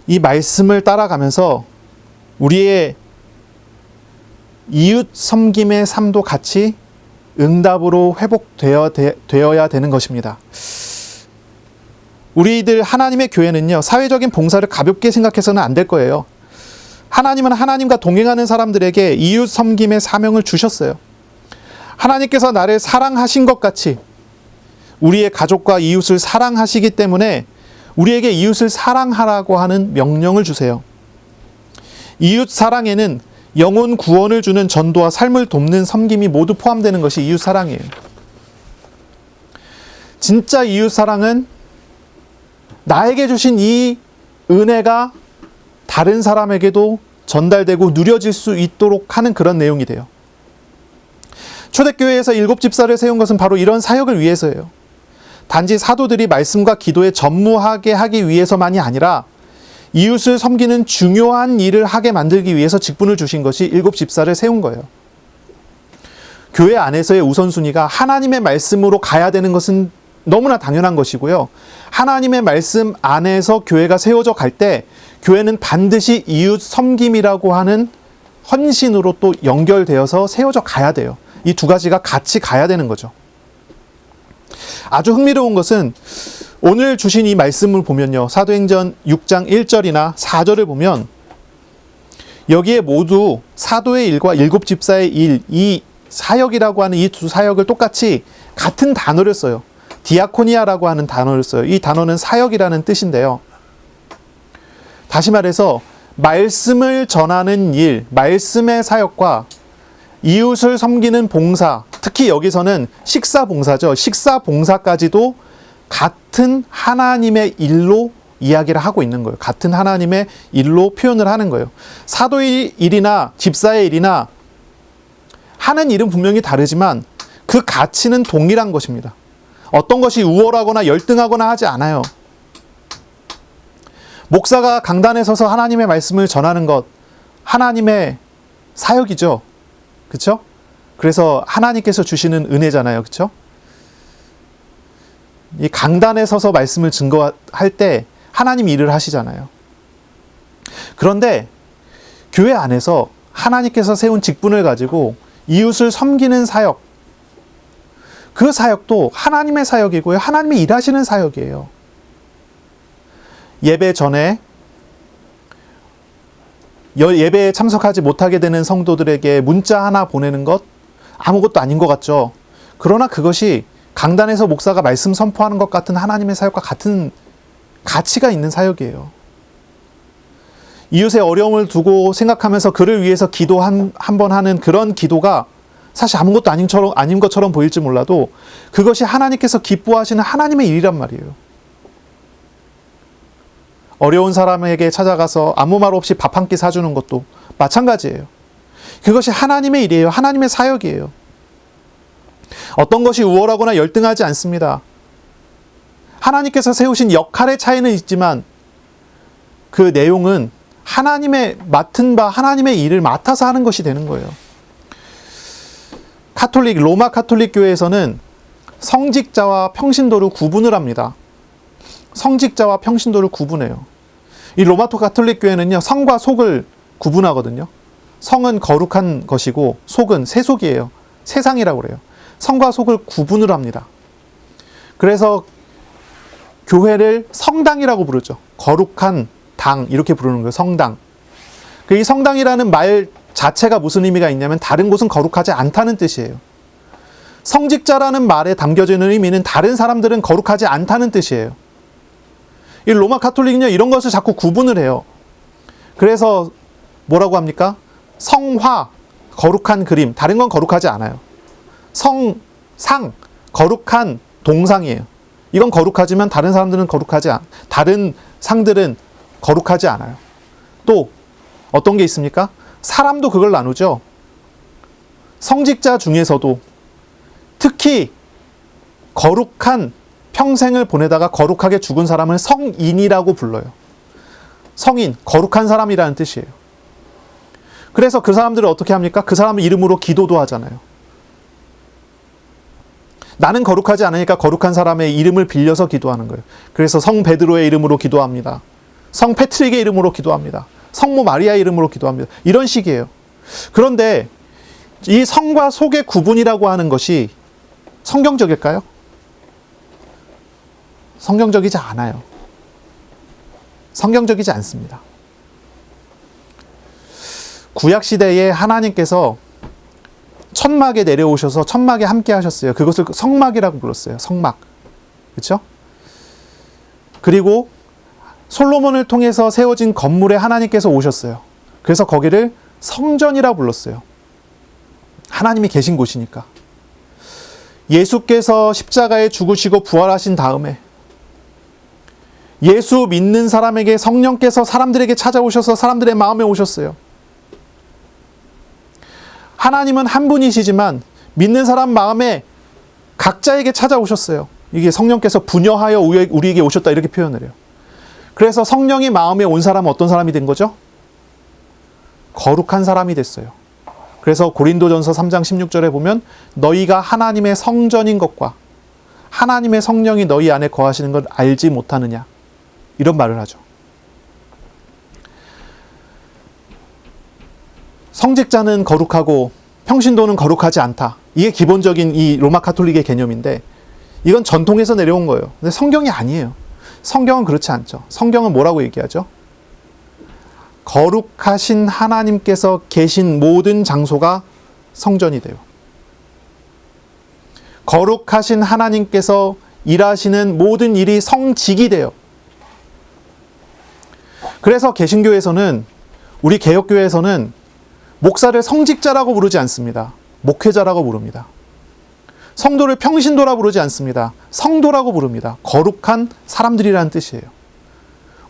Speaker 1: 이 말씀을 따라가면서 우리의 이웃 섬김의 삶도 같이 응답으로 회복되어야 되는 것입니다. 우리들 하나님의 교회는요, 사회적인 봉사를 가볍게 생각해서는 안 될 거예요. 하나님은 하나님과 동행하는 사람들에게 이웃 섬김의 사명을 주셨어요. 하나님께서 나를 사랑하신 것 같이 우리의 가족과 이웃을 사랑하시기 때문에 우리에게 이웃을 사랑하라고 하는 명령을 주세요. 이웃 사랑에는 영혼 구원을 주는 전도와 삶을 돕는 섬김이 모두 포함되는 것이 이웃 사랑이에요. 진짜 이웃 사랑은 나에게 주신 이 은혜가 다른 사람에게도 전달되고 누려질 수 있도록 하는 그런 내용이 돼요. 초대교회에서 7집사를 세운 것은 바로 이런 사역을 위해서예요. 단지 사도들이 말씀과 기도에 전무하게 하기 위해서만이 아니라 이웃을 섬기는 중요한 일을 하게 만들기 위해서 직분을 주신 것이 7집사를 세운 거예요. 교회 안에서의 우선순위가 하나님의 말씀으로 가야 되는 것은 너무나 당연한 것이고요. 하나님의 말씀 안에서 교회가 세워져 갈 때 교회는 반드시 이웃 섬김이라고 하는 헌신으로 또 연결되어서 세워져 가야 돼요. 이 두 가지가 같이 가야 되는 거죠. 아주 흥미로운 것은 오늘 주신 이 말씀을 보면요. 사도행전 6장 1절이나 4절을 보면 여기에 모두 사도의 일과 7집사의 일, 이 사역이라고 하는 이 두 사역을 똑같이 같은 단어를 써요. 디아코니아라고 하는 단어를 써요. 이 단어는 사역이라는 뜻인데요. 다시 말해서 말씀을 전하는 일, 말씀의 사역과 이웃을 섬기는 봉사, 특히 여기서는 식사 봉사죠. 식사 봉사까지도 같은 하나님의 일로 이야기를 하고 있는 거예요. 같은 하나님의 일로 표현을 하는 거예요. 사도의 일이나 집사의 일이나 하는 일은 분명히 다르지만 그 가치는 동일한 것입니다. 어떤 것이 우월하거나 열등하거나 하지 않아요. 목사가 강단에 서서 하나님의 말씀을 전하는 것, 하나님의 사역이죠. 그렇죠? 그래서 하나님께서 주시는 은혜잖아요. 그렇죠? 이 강단에 서서 말씀을 증거할 때 하나님 일을 하시잖아요. 그런데 교회 안에서 하나님께서 세운 직분을 가지고 이웃을 섬기는 사역, 그 사역도 하나님의 사역이고요. 하나님이 일하시는 사역이에요. 예배 전에 예배에 참석하지 못하게 되는 성도들에게 문자 하나 보내는 것 아무것도 아닌 것 같죠. 그러나 그것이 강단에서 목사가 말씀 선포하는 것 같은 하나님의 사역과 같은 가치가 있는 사역이에요. 이웃의 어려움을 두고 생각하면서 그를 위해서 기도 한 번 하는 그런 기도가 사실 아무것도 아닌 것처럼 보일지 몰라도 그것이 하나님께서 기뻐하시는 하나님의 일이란 말이에요. 어려운 사람에게 찾아가서 아무 말 없이 밥 한 끼 사주는 것도 마찬가지예요. 그것이 하나님의 일이에요. 하나님의 사역이에요. 어떤 것이 우월하거나 열등하지 않습니다. 하나님께서 세우신 역할의 차이는 있지만 그 내용은 하나님의 맡은 바 하나님의 일을 맡아서 하는 것이 되는 거예요. 로마 카톨릭 교회에서는 성직자와 평신도를 구분을 합니다. 성직자와 평신도를 구분해요. 이 로마 카톨릭 교회는요, 성과 속을 구분하거든요. 성은 거룩한 것이고 속은 세속이에요. 세상이라고 그래요. 성과 속을 구분을 합니다. 그래서 교회를 성당이라고 부르죠. 거룩한 당 이렇게 부르는 거예요. 성당. 이 성당이라는 말 자체가 무슨 의미가 있냐면 다른 곳은 거룩하지 않다는 뜻이에요. 성직자라는 말에 담겨져 있는 의미는 다른 사람들은 거룩하지 않다는 뜻이에요. 이 로마 가톨릭은요, 이런 것을 자꾸 구분을 해요. 그래서 뭐라고 합니까? 성화, 거룩한 그림, 다른 건 거룩하지 않아요. 성상, 거룩한 동상이에요. 이건 거룩하지만 다른 사람들은 다른 상들은 거룩하지 않아요. 또 어떤 게 있습니까? 사람도 그걸 나누죠. 성직자 중에서도 특히 거룩한 평생을 보내다가 거룩하게 죽은 사람을 성인이라고 불러요. 성인, 거룩한 사람이라는 뜻이에요. 그래서 그 사람들을 어떻게 합니까? 그 사람 이름으로 기도도 하잖아요. 나는 거룩하지 않으니까 거룩한 사람의 이름을 빌려서 기도하는 거예요. 그래서 성 베드로의 이름으로 기도합니다. 성 패트릭의 이름으로 기도합니다. 성모 마리아의 이름으로 기도합니다. 이런 식이에요. 그런데 이 성과 속의 구분이라고 하는 것이 성경적일까요? 성경적이지 않아요. 성경적이지 않습니다. 구약시대에 하나님께서 천막에 내려오셔서 천막에 함께 하셨어요. 그것을 성막이라고 불렀어요. 성막. 그렇죠? 그리고 솔로몬을 통해서 세워진 건물에 하나님께서 오셨어요. 그래서 거기를 성전이라고 불렀어요. 하나님이 계신 곳이니까. 예수께서 십자가에 죽으시고 부활하신 다음에 예수 믿는 사람에게 성령께서 사람들에게 찾아오셔서 사람들의 마음에 오셨어요. 하나님은 한 분이시지만 믿는 사람 마음에 각자에게 찾아오셨어요. 이게 성령께서 분여하여 우리에게 오셨다 이렇게 표현을 해요. 그래서 성령이 마음에 온 사람은 어떤 사람이 된 거죠? 거룩한 사람이 됐어요. 그래서 고린도전서 3장 16절에 보면 너희가 하나님의 성전인 것과 하나님의 성령이 너희 안에 거하시는 걸 알지 못하느냐 이런 말을 하죠. 성직자는 거룩하고 평신도는 거룩하지 않다. 이게 기본적인 이 로마 가톨릭의 개념인데 이건 전통에서 내려온 거예요. 근데 성경이 아니에요. 성경은 그렇지 않죠. 성경은 뭐라고 얘기하죠? 거룩하신 하나님께서 계신 모든 장소가 성전이 돼요. 거룩하신 하나님께서 일하시는 모든 일이 성직이 돼요. 그래서 개신교에서는 우리 개혁교회에서는 목사를 성직자라고 부르지 않습니다. 목회자라고 부릅니다. 성도를 평신도라고 부르지 않습니다. 성도라고 부릅니다. 거룩한 사람들이라는 뜻이에요.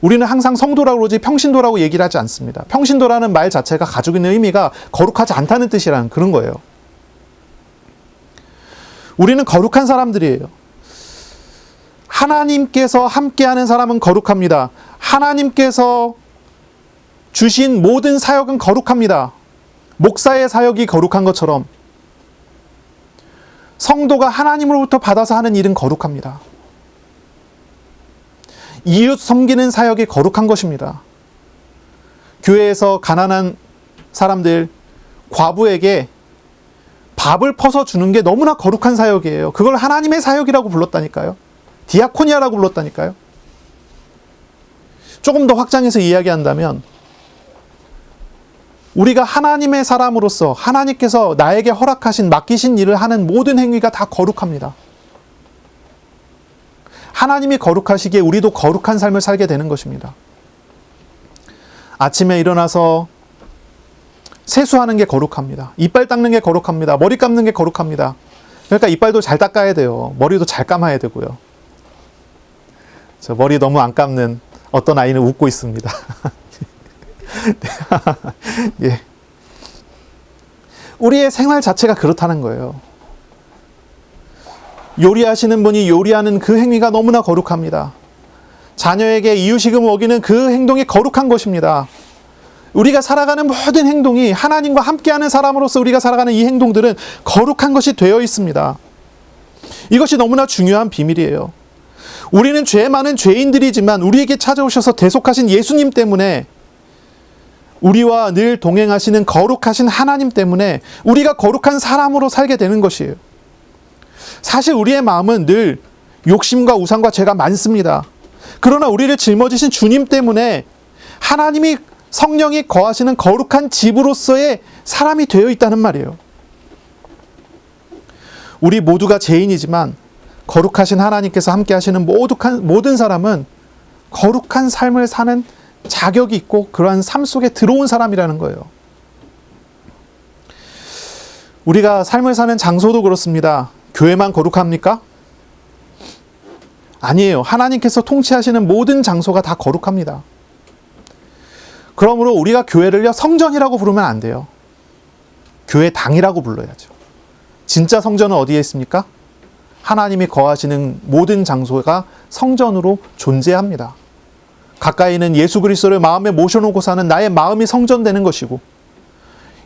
Speaker 1: 우리는 항상 성도라고 그러지 평신도라고 얘기를 하지 않습니다. 평신도라는 말 자체가 가지고 있는 의미가 거룩하지 않다는 뜻이라는 그런 거예요. 우리는 거룩한 사람들이에요. 하나님께서 함께하는 사람은 거룩합니다. 하나님께서 주신 모든 사역은 거룩합니다. 목사의 사역이 거룩한 것처럼 성도가 하나님으로부터 받아서 하는 일은 거룩합니다. 이웃 섬기는 사역이 거룩한 것입니다. 교회에서 가난한 사람들, 과부에게 밥을 퍼서 주는 게 너무나 거룩한 사역이에요. 그걸 하나님의 사역이라고 불렀다니까요. 디아코니아라고 불렀다니까요. 조금 더 확장해서 이야기한다면 우리가 하나님의 사람으로서 하나님께서 나에게 허락하신 맡기신 일을 하는 모든 행위가 다 거룩합니다. 하나님이 거룩하시기에 우리도 거룩한 삶을 살게 되는 것입니다. 아침에 일어나서 세수하는 게 거룩합니다. 이빨 닦는 게 거룩합니다. 머리 감는 게 거룩합니다. 그러니까 이빨도 잘 닦아야 돼요. 머리도 잘 감아야 되고요. 저 머리 너무 안 감는 어떤 아이는 웃고 있습니다. 예. 우리의 생활 자체가 그렇다는 거예요. 요리하시는 분이 요리하는 그 행위가 너무나 거룩합니다. 자녀에게 이유식을 먹이는 그 행동이 거룩한 것입니다. 우리가 살아가는 모든 행동이 하나님과 함께하는 사람으로서 우리가 살아가는 이 행동들은 거룩한 것이 되어 있습니다. 이것이 너무나 중요한 비밀이에요. 우리는 죄 많은 죄인들이지만 우리에게 찾아오셔서 대속하신 예수님 때문에 우리와 늘 동행하시는 거룩하신 하나님 때문에 우리가 거룩한 사람으로 살게 되는 것이에요. 사실 우리의 마음은 늘 욕심과 우상과 죄가 많습니다. 그러나 우리를 짊어지신 주님 때문에 하나님이 성령이 거하시는 거룩한 집으로서의 사람이 되어 있다는 말이에요. 우리 모두가 죄인이지만 거룩하신 하나님께서 함께 하시는 모든 사람은 거룩한 삶을 사는 자격이 있고 그러한 삶 속에 들어온 사람이라는 거예요. 우리가 삶을 사는 장소도 그렇습니다. 교회만 거룩합니까? 아니에요. 하나님께서 통치하시는 모든 장소가 다 거룩합니다. 그러므로 우리가 교회를요, 성전이라고 부르면 안 돼요. 교회당이라고 불러야죠. 진짜 성전은 어디에 있습니까? 하나님이 거하시는 모든 장소가 성전으로 존재합니다. 가까이 있는 예수 그리스도를 마음에 모셔놓고 사는 나의 마음이 성전되는 것이고,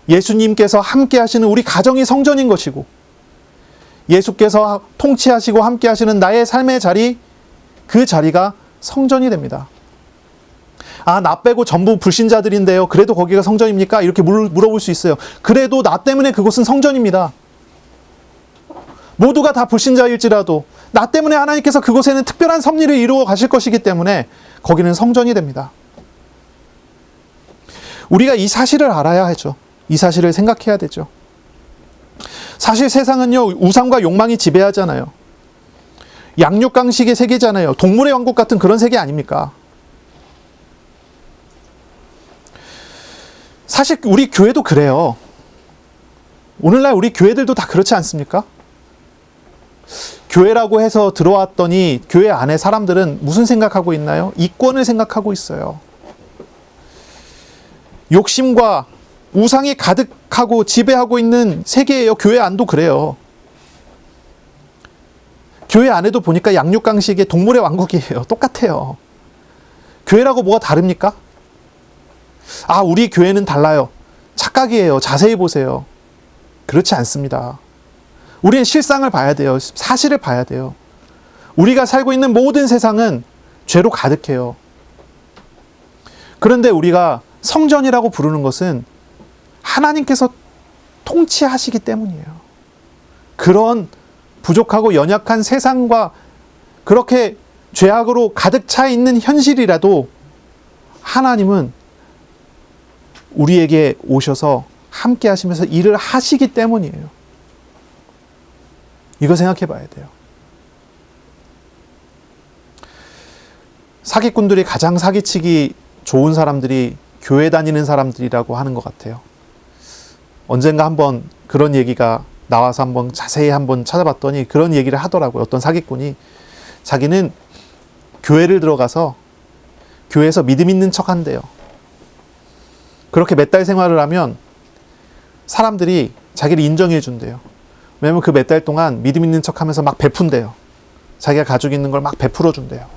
Speaker 1: 예수님께서 함께 하시는 우리 가정이 성전인 것이고, 예수께서 통치하시고 함께 하시는 나의 삶의 자리, 그 자리가 성전이 됩니다. 아, 나 빼고 전부 불신자들인데요, 그래도 거기가 성전입니까? 이렇게 물어볼 수 있어요. 그래도 나 때문에 그곳은 성전입니다. 모두가 다 불신자일지라도 나 때문에 하나님께서 그곳에는 특별한 섭리를 이루어 가실 것이기 때문에 거기는 성전이 됩니다. 우리가 이 사실을 알아야 하죠. 이 사실을 생각해야 되죠. 사실 세상은요, 우상과 욕망이 지배하잖아요. 양육강식의 세계잖아요. 동물의 왕국 같은 그런 세계 아닙니까? 사실 우리 교회도 그래요. 오늘날 우리 교회들도 다 그렇지 않습니까? 교회라고 해서 들어왔더니 교회 안에 사람들은 무슨 생각하고 있나요? 이권을 생각하고 있어요. 욕심과 우상이 가득하고 지배하고 있는 세계예요. 교회 안도 그래요. 교회 안에도 보니까 양육강식의 동물의 왕국이에요. 똑같아요. 교회라고 뭐가 다릅니까? 아, 우리 교회는 달라요. 착각이에요. 자세히 보세요. 그렇지 않습니다. 우리는 실상을 봐야 돼요. 사실을 봐야 돼요. 우리가 살고 있는 모든 세상은 죄로 가득해요. 그런데 우리가 성전이라고 부르는 것은 하나님께서 통치하시기 때문이에요. 그런 부족하고 연약한 세상과 그렇게 죄악으로 가득 차 있는 현실이라도 하나님은 우리에게 오셔서 함께 하시면서 일을 하시기 때문이에요. 이거 생각해 봐야 돼요. 사기꾼들이 가장 사기치기 좋은 사람들이 교회 다니는 사람들이라고 하는 것 같아요. 언젠가 한번 그런 얘기가 나와서 한번 자세히 한번 찾아봤더니 그런 얘기를 하더라고요. 어떤 사기꾼이 자기는 교회를 들어가서 교회에서 믿음 있는 척 한대요. 그렇게 몇 달 생활을 하면 사람들이 자기를 인정해 준대요. 왜냐면 그 몇 달 동안 믿음 있는 척 하면서 막 베푼대요. 자기가 가지고 있는 걸 막 베풀어 준대요.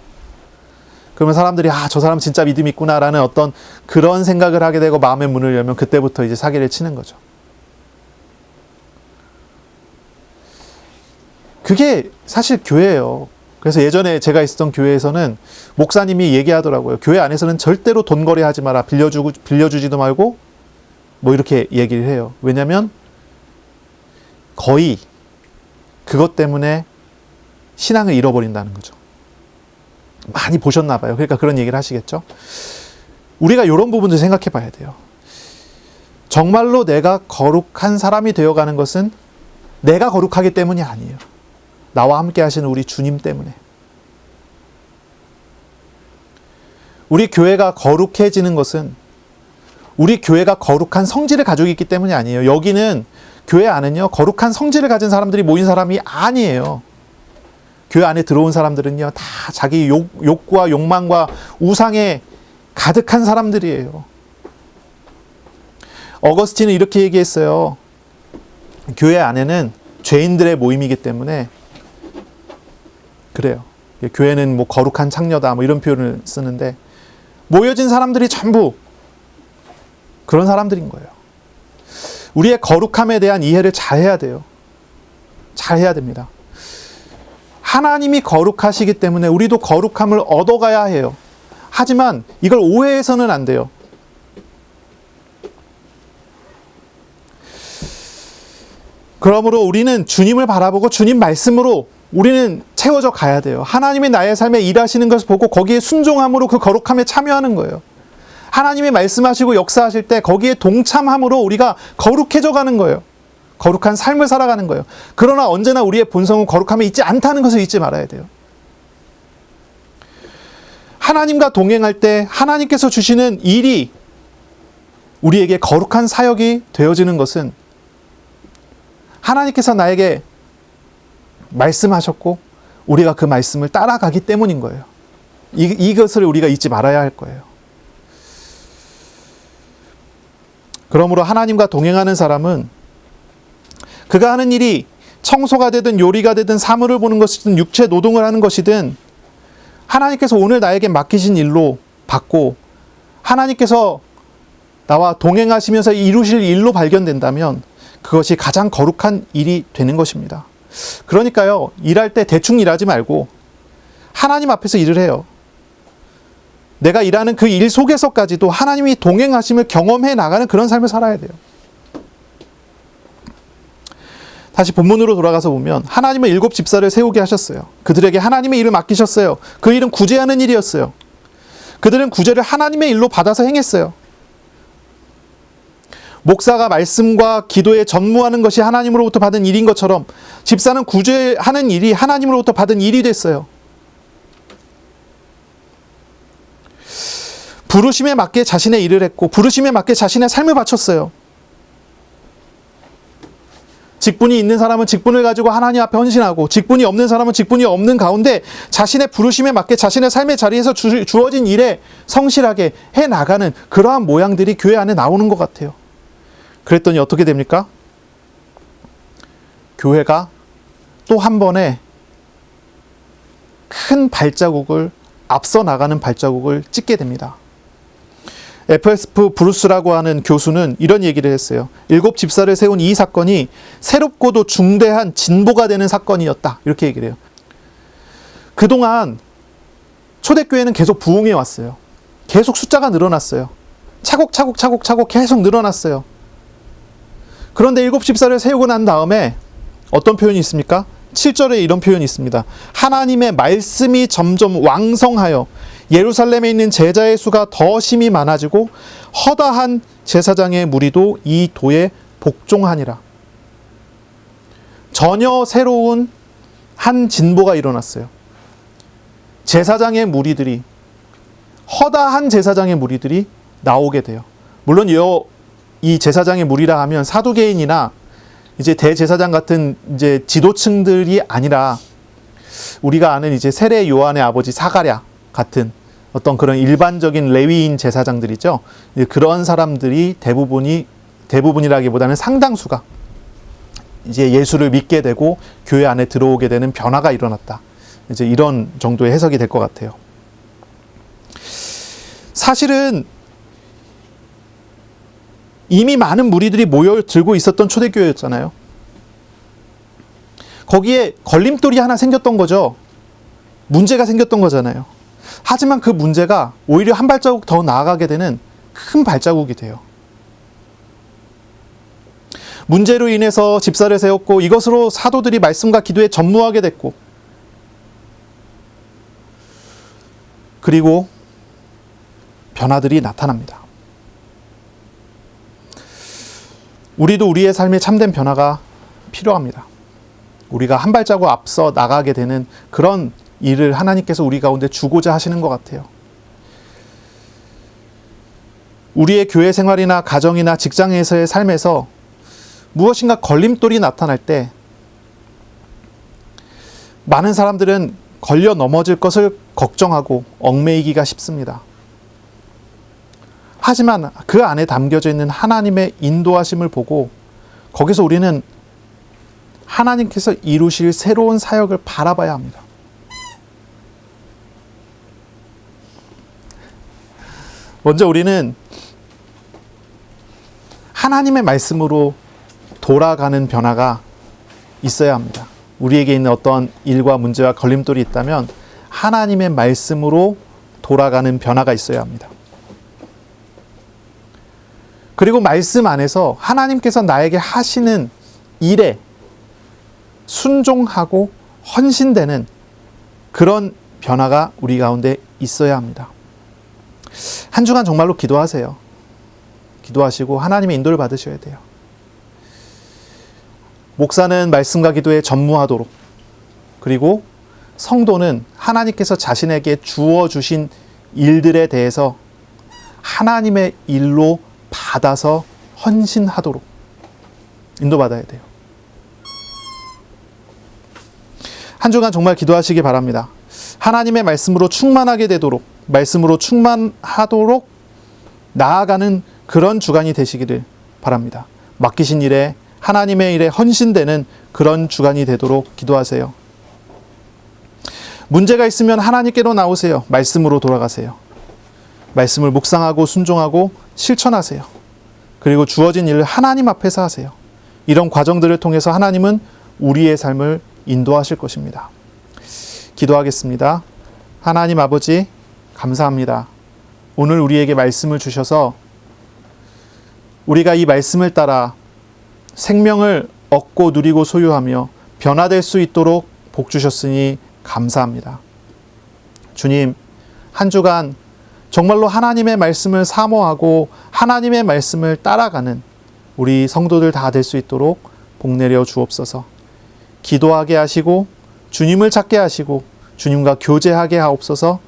Speaker 1: 그러면 사람들이 아, 저 사람 진짜 믿음 있구나라는 어떤 그런 생각을 하게 되고 마음의 문을 열면 그때부터 이제 사기를 치는 거죠. 그게 사실 교회예요. 그래서 예전에 제가 있었던 교회에서는 목사님이 얘기하더라고요. 교회 안에서는 절대로 돈 거래하지 마라. 빌려주지도 말고 뭐 이렇게 얘기를 해요. 왜냐하면 거의 그것 때문에 신앙을 잃어버린다는 거죠. 많이 보셨나 봐요. 그러니까 그런 얘기를 하시겠죠. 우리가 이런 부분도 생각해 봐야 돼요. 정말로 내가 거룩한 사람이 되어가는 것은 내가 거룩하기 때문이 아니에요. 나와 함께 하시는 우리 주님 때문에. 우리 교회가 거룩해지는 것은 우리 교회가 거룩한 성질을 가지고 있기 때문이 아니에요. 여기는 교회 안은요, 거룩한 성질을 가진 사람들이 모인 사람이 아니에요. 교회 안에 들어온 사람들은요, 다 자기 욕구와 욕망과 우상에 가득한 사람들이에요. 어거스틴은 이렇게 얘기했어요. 교회 안에는 죄인들의 모임이기 때문에 그래요. 교회는 뭐 거룩한 창녀다 뭐 이런 표현을 쓰는데 모여진 사람들이 전부 그런 사람들인 거예요. 우리의 거룩함에 대한 이해를 잘 해야 돼요. 잘 해야 됩니다. 하나님이 거룩하시기 때문에 우리도 거룩함을 얻어가야 해요. 하지만 이걸 오해해서는 안 돼요. 그러므로 우리는 주님을 바라보고 주님 말씀으로 우리는 채워져 가야 돼요. 하나님의 나의 삶에 일하시는 것을 보고 거기에 순종함으로 그 거룩함에 참여하는 거예요. 하나님이 말씀하시고 역사하실 때 거기에 동참함으로 우리가 거룩해져 가는 거예요. 거룩한 삶을 살아가는 거예요. 그러나 언제나 우리의 본성은 거룩함에 있지 않다는 것을 잊지 말아야 돼요. 하나님과 동행할 때 하나님께서 주시는 일이 우리에게 거룩한 사역이 되어지는 것은 하나님께서 나에게 말씀하셨고 우리가 그 말씀을 따라가기 때문인 거예요. 이것을 우리가 잊지 말아야 할 거예요. 그러므로 하나님과 동행하는 사람은 그가 하는 일이 청소가 되든 요리가 되든 사물을 보는 것이든 육체 노동을 하는 것이든 하나님께서 오늘 나에게 맡기신 일로 받고 하나님께서 나와 동행하시면서 이루실 일로 발견된다면 그것이 가장 거룩한 일이 되는 것입니다. 그러니까요, 일할 때 대충 일하지 말고 하나님 앞에서 일을 해요. 내가 일하는 그 일 속에서까지도 하나님이 동행하심을 경험해 나가는 그런 삶을 살아야 돼요. 다시 본문으로 돌아가서 보면 하나님은 7 집사를 세우게 하셨어요. 그들에게 하나님의 일을 맡기셨어요. 그 일은 구제하는 일이었어요. 그들은 구제를 하나님의 일로 받아서 행했어요. 목사가 말씀과 기도에 전무하는 것이 하나님으로부터 받은 일인 것처럼 집사는 구제하는 일이 하나님으로부터 받은 일이 됐어요. 부르심에 맞게 자신의 일을 했고 부르심에 맞게 자신의 삶을 바쳤어요. 직분이 있는 사람은 직분을 가지고 하나님 앞에 헌신하고 직분이 없는 사람은 직분이 없는 가운데 자신의 부르심에 맞게 자신의 삶의 자리에서 주어진 일에 성실하게 해나가는 그러한 모양들이 교회 안에 나오는 것 같아요. 그랬더니 어떻게 됩니까? 교회가 또 한 번에 큰 발자국을 앞서 나가는 발자국을 찍게 됩니다. F.S. 브루스라고 하는 교수는 이런 얘기를 했어요. 7 집사를 세운 이 사건이 새롭고도 중대한 진보가 되는 사건이었다. 이렇게 얘기를 해요. 그동안 초대교회는 계속 부흥해 왔어요. 계속 숫자가 늘어났어요. 차곡차곡 계속 늘어났어요. 그런데 7 집사를 세우고 난 다음에 어떤 표현이 있습니까? 7절에 이런 표현이 있습니다. 하나님의 말씀이 점점 왕성하여 예루살렘에 있는 제자의 수가 더 심히 많아지고 허다한 제사장의 무리도 이 도에 복종하니라. 전혀 새로운 한 진보가 일어났어요. 제사장의 무리들이, 허다한 제사장의 무리들이 나오게 돼요. 물론 이 제사장의 무리라 하면 사두개인이나 이제 대제사장 같은 이제 지도층들이 아니라 우리가 아는 이제 세례 요한의 아버지 사가랴 같은 어떤 그런 일반적인 레위인 제사장들이죠. 그런 사람들이 대부분이라기보다는 상당수가 이제 예수를 믿게 되고 교회 안에 들어오게 되는 변화가 일어났다. 이제 이런 정도의 해석이 될 것 같아요. 사실은 이미 많은 무리들이 모여들고 있었던 초대교회였잖아요. 거기에 걸림돌이 하나 생겼던 거죠. 문제가 생겼던 거잖아요. 하지만 그 문제가 오히려 한 발자국 더 나아가게 되는 큰 발자국이 돼요. 문제로 인해서 집사를 세웠고 이것으로 사도들이 말씀과 기도에 전무하게 됐고 그리고 변화들이 나타납니다. 우리도 우리의 삶에 참된 변화가 필요합니다. 우리가 한 발자국 앞서 나가게 되는 그런 일을 하나님께서 우리 가운데 주고자 하시는 것 같아요. 우리의 교회 생활이나 가정이나 직장에서의 삶에서 무엇인가 걸림돌이 나타날 때 많은 사람들은 걸려 넘어질 것을 걱정하고 얽매이기가 쉽습니다. 하지만 그 안에 담겨져 있는 하나님의 인도하심을 보고 거기서 우리는 하나님께서 이루실 새로운 사역을 바라봐야 합니다. 먼저 우리는 하나님의 말씀으로 돌아가는 변화가 있어야 합니다. 우리에게 있는 어떤 일과 문제와 걸림돌이 있다면 하나님의 말씀으로 돌아가는 변화가 있어야 합니다. 그리고 말씀 안에서 하나님께서 나에게 하시는 일에 순종하고 헌신되는 그런 변화가 우리 가운데 있어야 합니다. 한 주간 정말로 기도하세요. 기도하시고 하나님의 인도를 받으셔야 돼요. 목사는 말씀과 기도에 전무하도록, 그리고 성도는 하나님께서 자신에게 주어주신 일들에 대해서 하나님의 일로 받아서 헌신하도록 인도받아야 돼요. 한 주간 정말 기도하시기 바랍니다. 하나님의 말씀으로 충만하게 되도록, 말씀으로 충만하도록 나아가는 그런 주간이 되시기를 바랍니다. 맡기신 일에, 하나님의 일에 헌신되는 그런 주간이 되도록 기도하세요. 문제가 있으면 하나님께로 나오세요. 말씀으로 돌아가세요. 말씀을 묵상하고 순종하고 실천하세요. 그리고 주어진 일을 하나님 앞에서 하세요. 이런 과정들을 통해서 하나님은 우리의 삶을 인도하실 것입니다. 기도하겠습니다. 하나님 아버지, 감사합니다. 오늘 우리에게 말씀을 주셔서 우리가 이 말씀을 따라 생명을 얻고 누리고 소유하며 변화될 수 있도록 복 주셨으니 감사합니다. 주님, 한 주간 정말로 하나님의 말씀을 사모하고 하나님의 말씀을 따라가는 우리 성도들 다 될 수 있도록 복 내려 주옵소서. 기도하게 하시고 주님을 찾게 하시고 주님과 교제하게 하옵소서.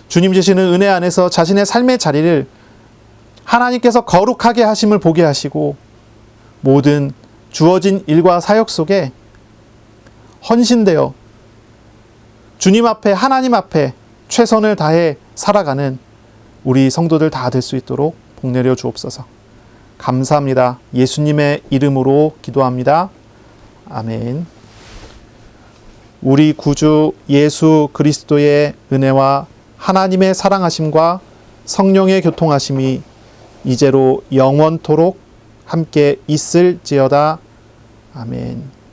Speaker 1: 주님 주시는 은혜 안에서 자신의 삶의 자리를 하나님께서 거룩하게 하심을 보게 하시고 모든 주어진 일과 사역 속에 헌신되어 주님 앞에, 하나님 앞에 최선을 다해 살아가는 우리 성도들 다 될 수 있도록 복 내려 주옵소서. 감사합니다. 예수님의 이름으로 기도합니다. 아멘. 우리 구주 예수 그리스도의 은혜와 하나님의 사랑하심과 성령의 교통하심이 이제로 영원토록 함께 있을지어다. 아멘.